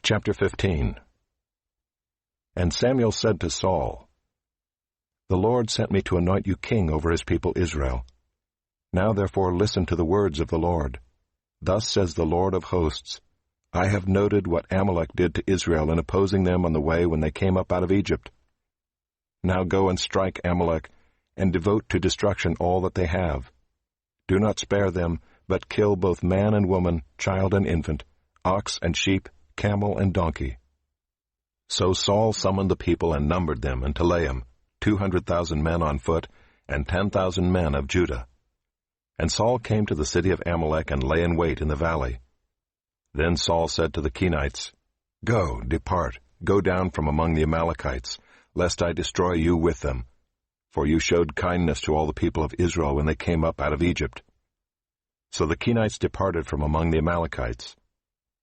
Chapter 15. And Samuel said to Saul, The Lord sent me to anoint you king over his people Israel. Now therefore listen to the words of the Lord. Thus says the Lord of hosts, I have noted what Amalek did to Israel in opposing them on the way when they came up out of Egypt. Now go and strike Amalek, and devote to destruction all that they have. Do not spare them, but kill both man and woman, child and infant, ox and sheep, camel and donkey. So Saul summoned the people and numbered them in Telaim, 200,000 men on foot, and 10,000 men of Judah. And Saul came to the city of Amalek and lay in wait in the valley. Then Saul said to the Kenites, Go, depart, go down from among the Amalekites, lest I destroy you with them. For you showed kindness to all the people of Israel when they came up out of Egypt. So the Kenites departed from among the Amalekites.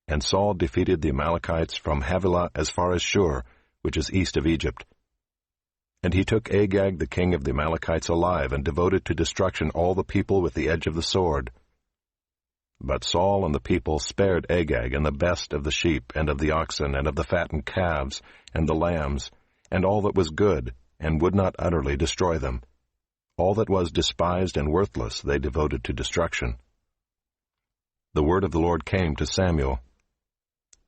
And Saul defeated the Amalekites from Havilah as far as Shur, which is east of Egypt. And he took Agag the king of the Amalekites alive, and devoted to destruction all the people with the edge of the sword. But Saul and the people spared Agag and the best of the sheep, and of the oxen, and of the fattened calves, and the lambs, and all that was good, and would not utterly destroy them. All that was despised and worthless they devoted to destruction. The word of the Lord came to Samuel.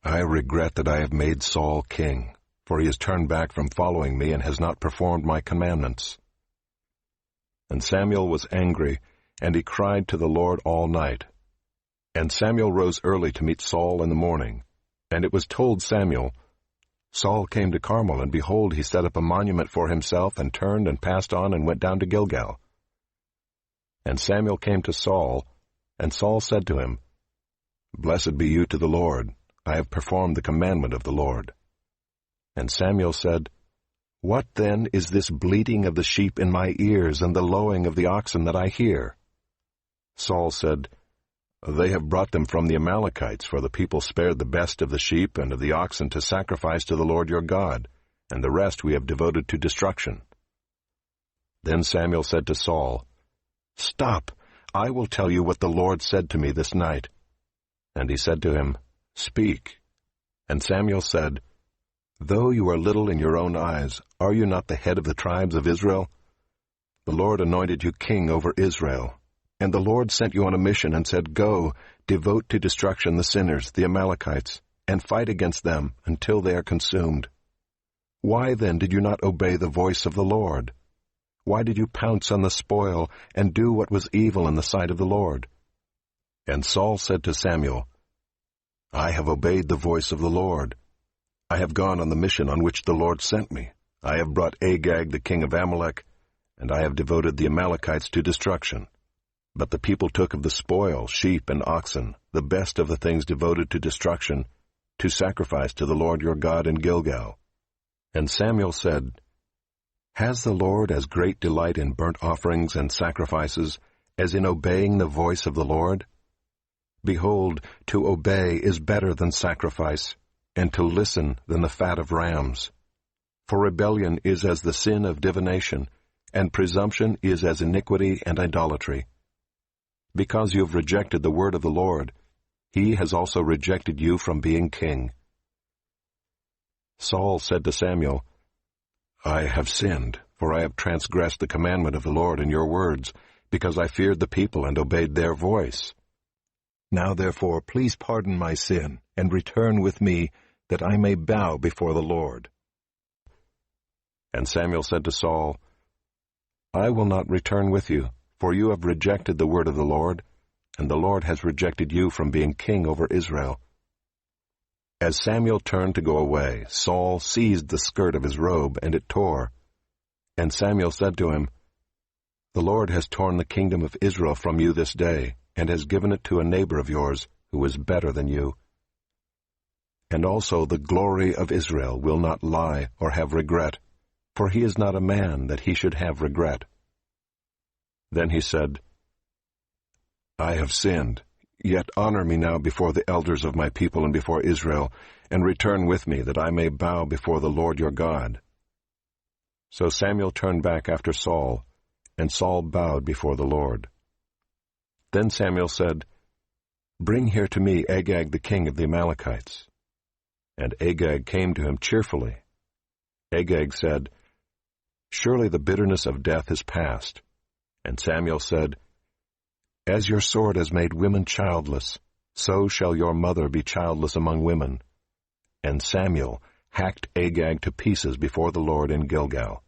I regret that I have made Saul king, for he has turned back from following me and has not performed my commandments. And Samuel was angry, and he cried to the Lord all night. And Samuel rose early to meet Saul in the morning. And it was told Samuel, Saul came to Carmel, and behold, he set up a monument for himself, and turned and passed on and went down to Gilgal. And Samuel came to Saul, and Saul said to him, Blessed be you to the Lord. I have performed the commandment of the Lord. And Samuel said, What then is this bleating of the sheep in my ears, and the lowing of the oxen that I hear? Saul said, They have brought them from the Amalekites, for the people spared the best of the sheep and of the oxen to sacrifice to the Lord your God, and the rest we have devoted to destruction. Then Samuel said to Saul, Stop, I will tell you what the Lord said to me this night. And he said to him, Speak. And Samuel said, Though you are little in your own eyes, are you not the head of the tribes of Israel? The Lord anointed you king over Israel. And the Lord sent you on a mission and said, Go, devote to destruction the sinners, the Amalekites, and fight against them until they are consumed. Why then did you not obey the voice of the Lord? Why did you pounce on the spoil and do what was evil in the sight of the Lord? And Saul said to Samuel, I have obeyed the voice of the Lord. I have gone on the mission on which the Lord sent me. I have brought Agag the king of Amalek, and I have devoted the Amalekites to destruction. But the people took of the spoil, sheep and oxen, the best of the things devoted to destruction, to sacrifice to the Lord your God in Gilgal. And Samuel said, Has the Lord as great delight in burnt offerings and sacrifices as in obeying the voice of the Lord? Behold, to obey is better than sacrifice, and to listen than the fat of rams. For rebellion is as the sin of divination, and presumption is as iniquity and idolatry. Because you have rejected the word of the Lord, he has also rejected you from being king. Saul said to Samuel, I have sinned, for I have transgressed the commandment of the Lord in your words, because I feared the people and obeyed their voice. Now therefore please pardon my sin, and return with me, that I may bow before the Lord. And Samuel said to Saul, I will not return with you, for you have rejected the word of the Lord, and the Lord has rejected you from being king over Israel. As Samuel turned to go away, Saul seized the skirt of his robe, and it tore. And Samuel said to him, The Lord has torn the kingdom of Israel from you this day, and has given it to a neighbor of yours, who is better than you. And also the glory of Israel will not lie or have regret, for he is not a man that he should have regret. Then he said, I have sinned, yet honor me now before the elders of my people and before Israel, and return with me, that I may bow before the Lord your God. So Samuel turned back after Saul, and Saul bowed before the Lord. Then Samuel said, Bring here to me Agag the king of the Amalekites. And Agag came to him cheerfully. Agag said, "Surely the bitterness of death is past." And Samuel said, "As your sword has made women childless, so shall your mother be childless among women." And Samuel hacked Agag to pieces before the Lord in Gilgal.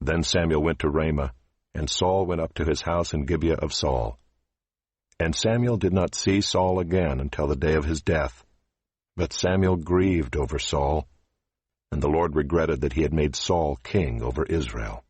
Then Samuel went to Ramah, and Saul went up to his house in Gibeah of Saul. And Samuel did not see Saul again until the day of his death. But Samuel grieved over Saul, and the Lord regretted that he had made Saul king over Israel.